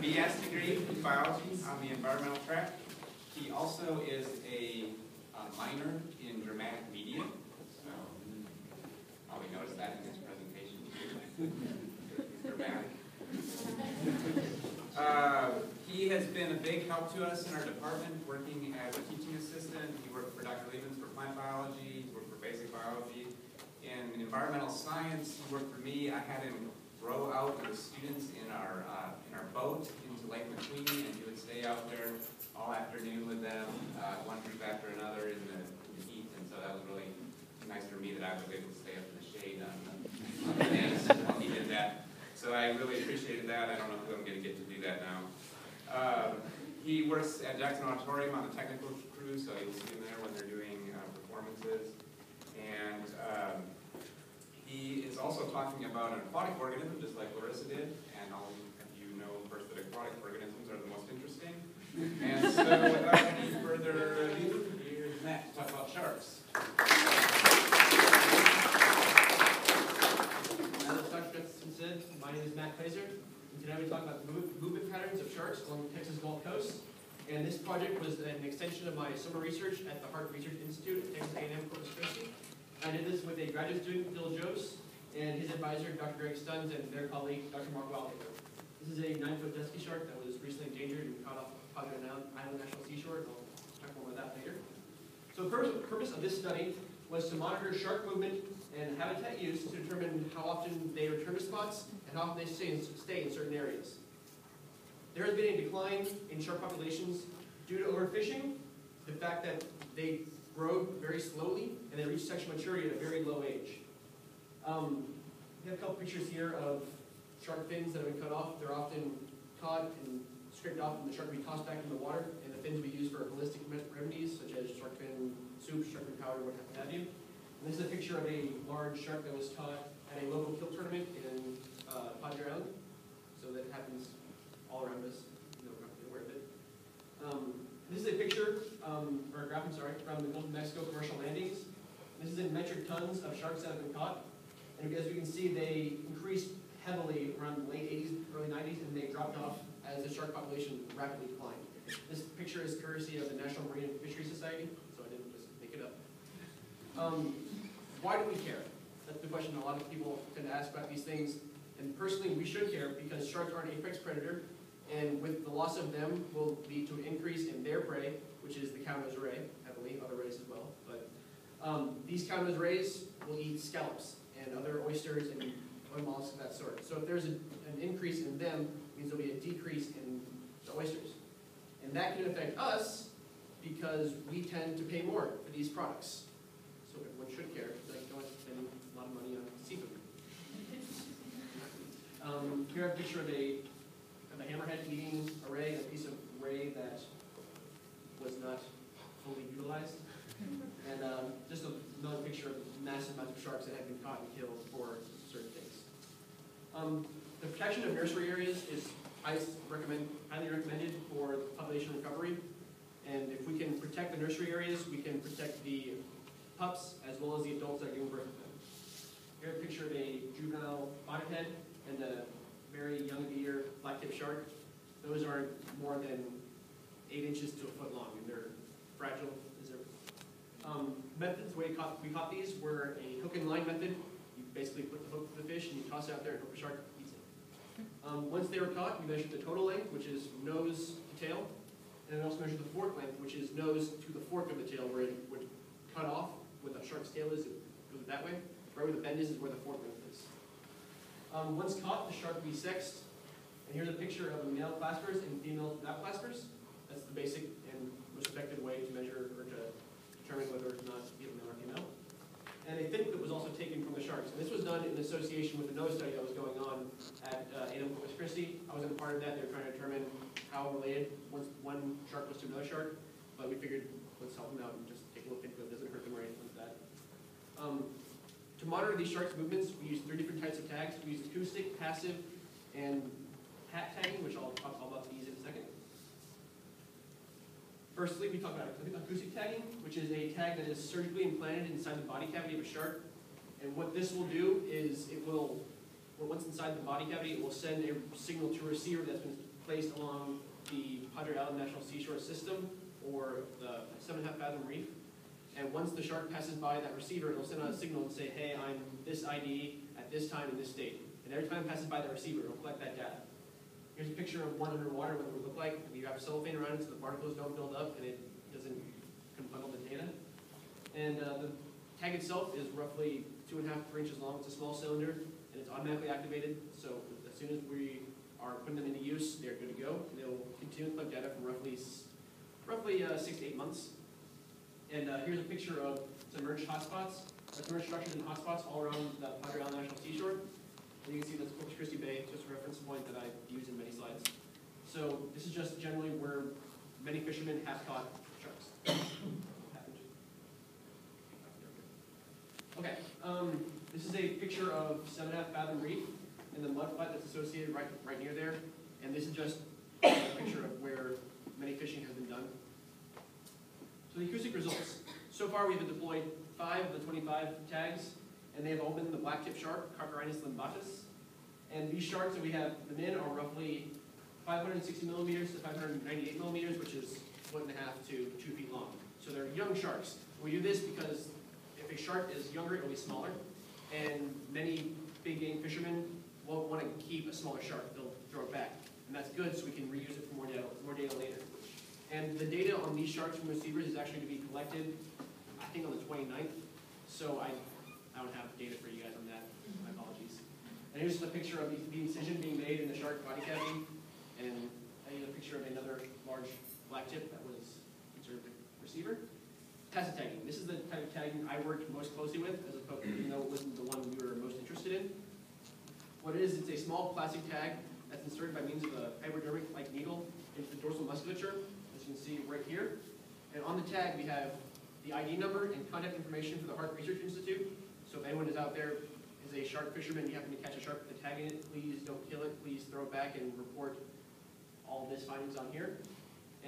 BS degree in biology on the environmental track. He also is a minor in dramatic media. So, probably noticed that in his presentation. He's dramatic. He has been a big help to us in our department, working as a teaching assistant. He worked for Dr. Levens for plant biology, he worked for basic biology. In environmental science, he worked for me. I had him row out with the students in our boat into Lake McQueen, and he would stay out there all afternoon with them, one group after another in the heat, and so that was really nice for me that I was able to stay up in the shade on the bananas while he did that. So I really appreciated that. I don't know if I'm going to get to do that now. He works at Jackson Auditorium on the technical crew, so you'll see him there when they're doing performances. And he is also talking about an aquatic organism, just like Larissa did. And all of you know first that aquatic organisms are the most interesting. And so without any further ado, here's Matt to talk about sharks. As Dr. Jefferson said, my name is Matt Klaser, and today we're talking about the movement patterns of sharks along the Texas Gulf Coast. And this project was an extension of my summer research at the Hart Research Institute at Texas A&M Corpus Christi. I did this with a graduate student, Phil Jose, and his advisor, Dr. Greg Stuns, and their colleague, Dr. Mark Wildhager. This is a 9-foot jet ski shark that was recently endangered and caught off Padre Island National Seashore, and I'll talk more about that later. So the purpose of this study was to monitor shark movement and habitat use to determine how often they return to spots and how often they stay in certain areas. There has been a decline in shark populations due to overfishing, the fact that they grow very slowly and they reach sexual maturity at a very low age. We have a couple pictures here of shark fins that have been cut off. They're often caught and scraped off, and the shark will be tossed back in the water, and the fins will be used for holistic remedies such as shark fin soup, shark fin powder, what have you. And this is a picture of a large shark that was caught at a local kill tournament in Padre Island. So that happens all around us. You know, we're aware of it. This is a picture, or a graph, I'm sorry, from the Gulf of Mexico commercial landings. This is in metric tons of sharks that have been caught. And as we can see, they increased heavily around the late 80s, early 90s, and they dropped off as the shark population rapidly declined. This picture is courtesy of the National Marine and Fisheries Society, so I didn't just make it up. Why do we care? That's the question a lot of people tend to ask about these things. And personally, we should care because sharks are an apex predator, and with the loss of them will lead to an increase in their prey, which is the cow-nosed ray, heavily, other rays as well. But these cow-nosed rays will eat scallops and other oysters and oil mollusks of that sort. So if there's an increase in them, it means there'll be a decrease in the oysters. And that can affect us because we tend to pay more for these products. So everyone should care because I don't have to spend a lot of money on seafood. Here I have a picture of a hammerhead eating a ray, a piece of ray that was not fully utilized. And just another picture of massive amounts of sharks that have been caught and killed for certain things. The protection of nursery areas is highly recommended for population recovery. And if we can protect the nursery areas, we can protect the pups as well as the adults that are giving birth to them. Here a picture of a juvenile bonnethead and a very young of the year black-tip shark. Those are more than 8 inches to a foot long, and they're fragile as ever. Methods, the way we caught these were a hook and line method. You basically put the hook to the fish and you toss it out there and hope the shark eats it. Once they were caught, we measured the total length, which is nose to tail, and we also measured the fork length, which is nose to the fork of the tail, where it would cut off where the shark's tail is, it goes that way. Right where the bend is where the fork length is. Once caught, the shark will be sexed. And here's a picture of male claspers and female not claspers. That's the basic and most effective way to measure or to determine whether or not it's male or female. And a fin clip was also taken from the sharks. And this was done in association with another study that was going on at A&M Corpus Christi. I wasn't a part of that. They were trying to determine how related one shark was to another shark. But we figured, let's help them out and just take a little fin clip. It doesn't hurt them or anything like that. To monitor these sharks' movements, we use 3 different types of tags. We use acoustic, passive, and hat tagging, which I'll talk about these in a second. Firstly, we talk about acoustic tagging, which is a tag that is surgically implanted inside the body cavity of a shark. And what this will do is it will, once inside the body cavity, it will send a signal to a receiver that's been placed along the Padre Island National Seashore System, or the 7.5 fathom reef. And once the shark passes by that receiver, it'll send out a signal and say, hey, I'm this ID at this time in this state. And every time it passes by that receiver, it'll collect that data. Here's a picture of one underwater, what it would look like. You have cellophane around it so the particles don't build up and it doesn't confunnel the data. And the tag itself is roughly 2.5 to 3 inches long. It's a small cylinder, and it's automatically activated. So as soon as we are putting them into use, they're good to go. And they'll continue to collect data for roughly 6 to 8 months. And here's a picture of submerged hotspots. Submerged structures and hotspots all around the Padre Island National Seashore. And you can see that's Corpus Christi Bay, just a reference point that I've used in many slides. So this is just generally where many fishermen have caught sharks. Okay, this is a picture of 7.5 fathom reef and the mud flat that's associated right near there. And this is just a picture of where many fishing has been done. So the acoustic results. So far we've deployed 5 of the 25 tags, and they have all been the blacktip shark, Carcharinus limbatus. And these sharks that we have them in are roughly 560 millimeters to 598 millimeters, which is 1.5 to 2 feet long. So they're young sharks. We do this because if a shark is younger, it'll be smaller, and many big game fishermen won't want to keep a smaller shark. They'll throw it back, and that's good, so we can reuse it for more data later. And the data on these sharks from receivers is actually to be collected, I think, on the 29th. So I don't have data for you guys on that. My apologies. And here's just a picture of the incision being made in the shark body cavity, and here's a picture of another large blacktip that was inserted with receiver. Passive tagging. This is the type of tagging I worked most closely with, as opposed to, even though it wasn't the one we were most interested in. What it is, it's a small plastic tag that's inserted by means of a hypodermic-like needle into the dorsal musculature, as you can see right here. And on the tag, we have the ID number and contact information for the Hart Research Institute. So if anyone is out there, is a shark fisherman, you happen to catch a shark with a tag in it, please don't kill it, please throw it back and report all of this findings on here.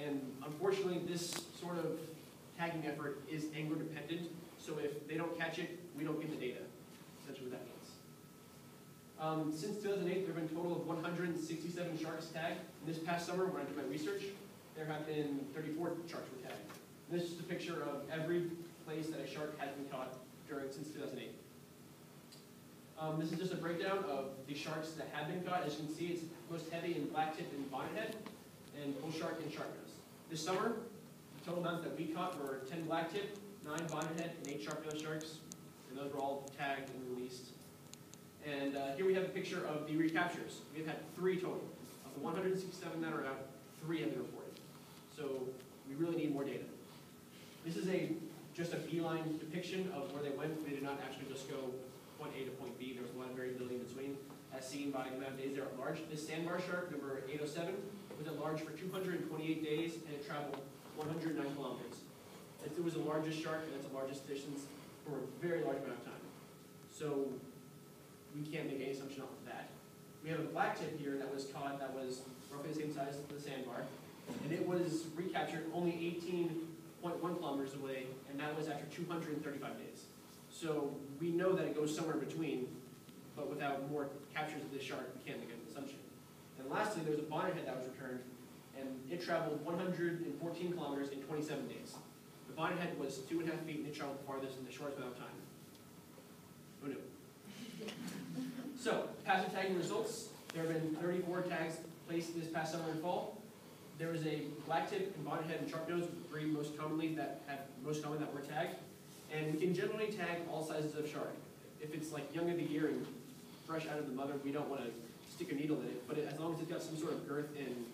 And unfortunately, this sort of tagging effort is angler dependent, so if they don't catch it, we don't get the data. Essentially what that means. Since 2008, there have been a total of 167 sharks tagged. And this past summer, when I did my research, there have been 34 sharks were tagged. And this is a picture of every place that a shark has been caught since 2008. This is just a breakdown of the sharks that have been caught. As you can see, it's most heavy in blacktip and bonnethead, and bull shark and sharknose. This summer, the total amount that we caught were 10 blacktip, 9 bonnethead, and 8 sharknose sharks. And those were all tagged and released. And here we have a picture of the recaptures. We've had 3 total. Of the 167 that are out, 3 have been reported. So we really need more data. This is just a beeline depiction of where they went. They did not actually just go point A to point B. There was a lot of variability in between, as seen by the amount of days they're at large. This sandbar shark, number 807, was at large for 228 days, and it traveled 109 kilometers. It was the largest shark, and that's the largest distance for a very large amount of time. So we can't make any assumption off of that. We have a blacktip here that was caught that was roughly the same size as the sandbar, and it was recaptured only 18.1 kilometers away, and that was after 235 days. So we know that it goes somewhere in between, but without more captures of this shark, we can't make an assumption. And lastly, there's a bonnethead that was returned, and it traveled 114 kilometers in 27 days. The bonnethead was 2.5 feet, and it traveled farthest in the shortest amount of time. Who knew? So, passive tagging results. There have been 34 tags placed this past summer and fall. There was a blacktip and bonnethead and sharknose, the 3 most common that were tagged. And we can generally tag all sizes of shark. If it's like young of the year and fresh out of the mother, we don't want to stick a needle in it. But as long as it's got some sort of girth and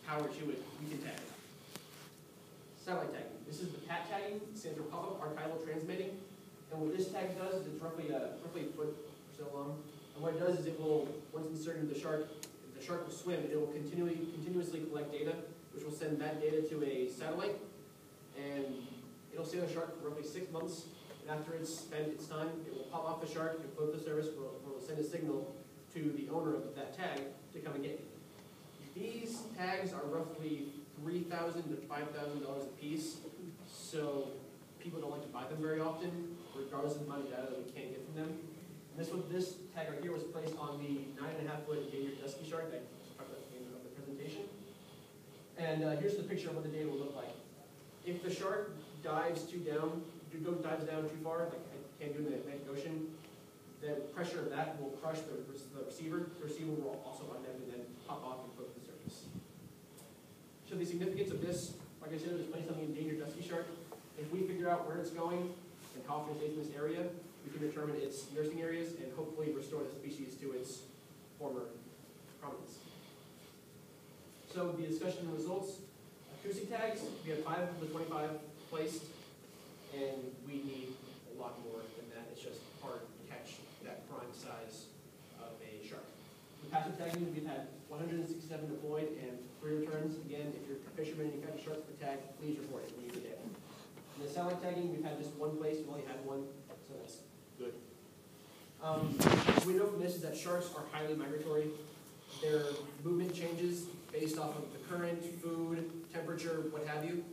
power to it, we can tag it. Satellite tagging. This is the PAT tagging, stands for pop-up archival transmitting. And what this tag does is it's roughly a foot or so long. And what it does is it will, once inserted into the shark will swim, and it will continuously collect data, which will send that data to a satellite. And it'll stay on the shark for roughly 6 months, and after it's spent its time, it will pop off the shark, and float the service will send a signal to the owner of that tag to come and get it. These tags are roughly $3,000 to $5,000 a piece, so people don't like to buy them very often, regardless of the amount of data that we can't get from them. And this tag right here was placed on the 9.5-foot endangered dusky shark that I talked about at the beginning of the presentation. And here's the picture of what the data will look like. If the shark dives dives down too far, like it can do in the Atlantic Ocean, the pressure of that will crush the receiver. The receiver will also automatically then pop off and float to the surface. So the significance of this, like I said, is placed on the endangered dusky shark. If we figure out where it's going and how often it stays in this area, we can determine its nursing areas and hopefully restore the species to its former prominence. So the discussion results, acoustic tags, we have 5 of the 25 placed, and we need a lot more than that. It's just hard to catch that prime size of a shark. The passive tagging, we've had 167 deployed and 3 returns. Again, if you're a fisherman and you catch a shark with a tag, please report it. We need the data. And the satellite tagging, we've had just 1 placed. We've only had 1, so that's good. What we know from this is that sharks are highly migratory. Their movement changes based off of the current, food, temperature, what have you.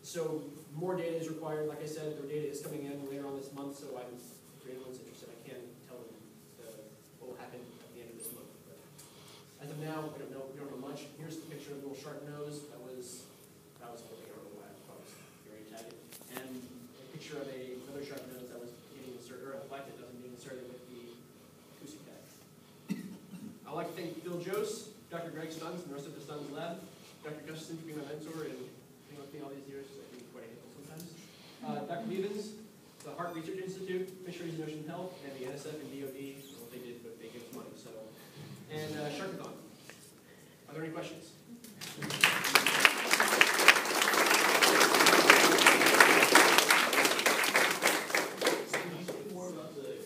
So more data is required. Like I said, their data is coming in later on this month, so if anyone's interested, I can tell them what will happen at the end of this month. But as of now, we don't know much. Here's the picture of the little shark nose that was floating around the lab. Very tagged. And a picture of another shark nose that was getting inserted, or a flag that doesn't get inserted with the acoustic tag. I'd like to thank Bill Jose, Dr. Greg Stuns, and the rest of the Stuns lab, Dr. Gustafson for being my mentor and being with me all these years, because I can be quite a handful sometimes. Dr. Levens, the Heart Research Institute, Fisheries and Ocean Health, and the NSF and DOD, what they did, but they gave us money. So, and Sharkathon. Are there any questions? Can you speak more about the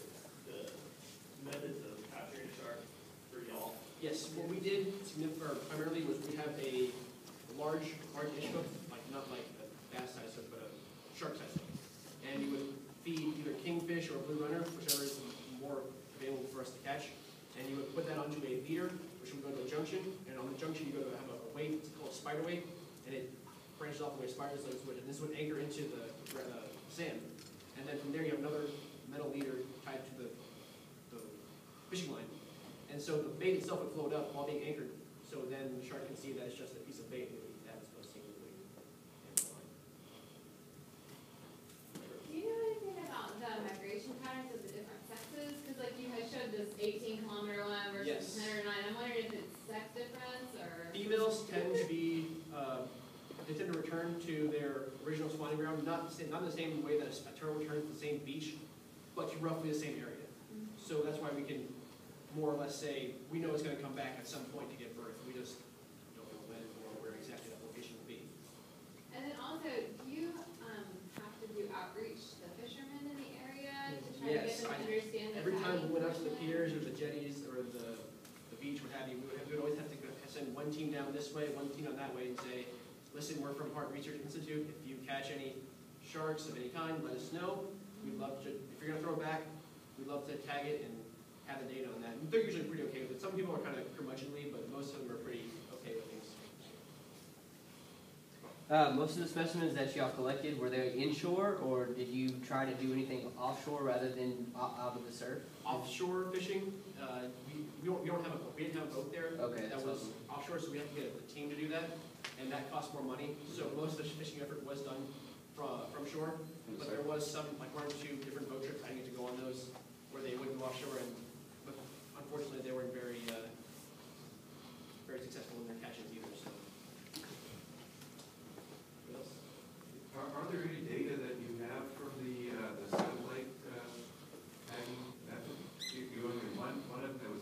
methods of capturing a shark for y'all? Yes, what we did primarily was we have a large dish hook, not like a bass size hook, but a shark size hook. And you would feed either kingfish or blue runner, whichever is more available for us to catch. And you would put that onto a leader, which would go to a junction. And on the junction, you go to have a weight, it's called a spider weight, and it branches off the way spiders like wood. And this would anchor into the sand. And then from there, you have another metal leader tied to the fishing line. And so the bait itself would float up while being anchored. So then the shark can see that it's just a piece of bait and eat that as opposed to seeing the weight and the line. Do you know anything about the migration patterns of the different sexes? Because like you had showed this 18-kilometer one versus 10 or 9. I'm wondering if it's sex difference or. Females tend to be, they tend to return to their original spawning ground, not in the same way that a turtle returns to the same beach, but to roughly the same area. So that's why we can more or less say, we know it's going to come back at some point to give birth. We just don't know when or where exactly that location will be. And then also, do you have to do outreach to the fishermen in the area to try to get them to understand the every time we went out to the tagging piers or the jetties or the beach, what have you, we would always have to send one team down this way, one team on that way, and say, listen, we're from Heart Research Institute. If you catch any sharks of any kind, let us know. We'd love to, if you're going to throw it back, we'd love to tag it and have the data on that. And they're usually pretty okay with it. Some people are kind of curmudgeonly, but most of them are pretty okay with things. Most of the specimens that y'all collected, were they inshore, or did you try to do anything offshore rather than out of the surf? Offshore fishing, we didn't have a boat there. Okay, that was offshore, so we had to get a team to do that, and that cost more money. So most of the fishing effort was done from shore, but there was some, like 1 or 2 different boat trips I didn't get to go on those, where they wouldn't go offshore, but unfortunately they weren't very successful in their catches either. So. What else? Are there any data that you have from the satellite tagging method? You only one of them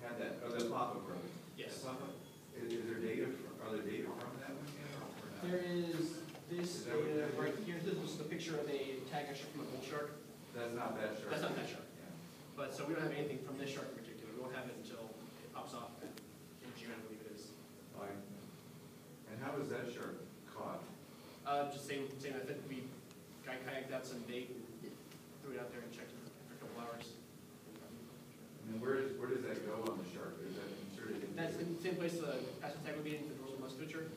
had that, the pop-up, right? Yes. Is there data are there data from that one yet, or not? There is this data right here. This is a picture of a tag I from a bull shark. That's not that shark. That's not that shark. Yeah. But so we don't have anything from this shark in particular. We won't have it until it pops off in June, I believe it is. And how was that shark caught? Just same method. We kayaked out some bait and threw it out there and checked it after a couple hours. And then where does that go on the shark? Is that inserted in? That's in the same place the passive tag would be in the dorsal musculature.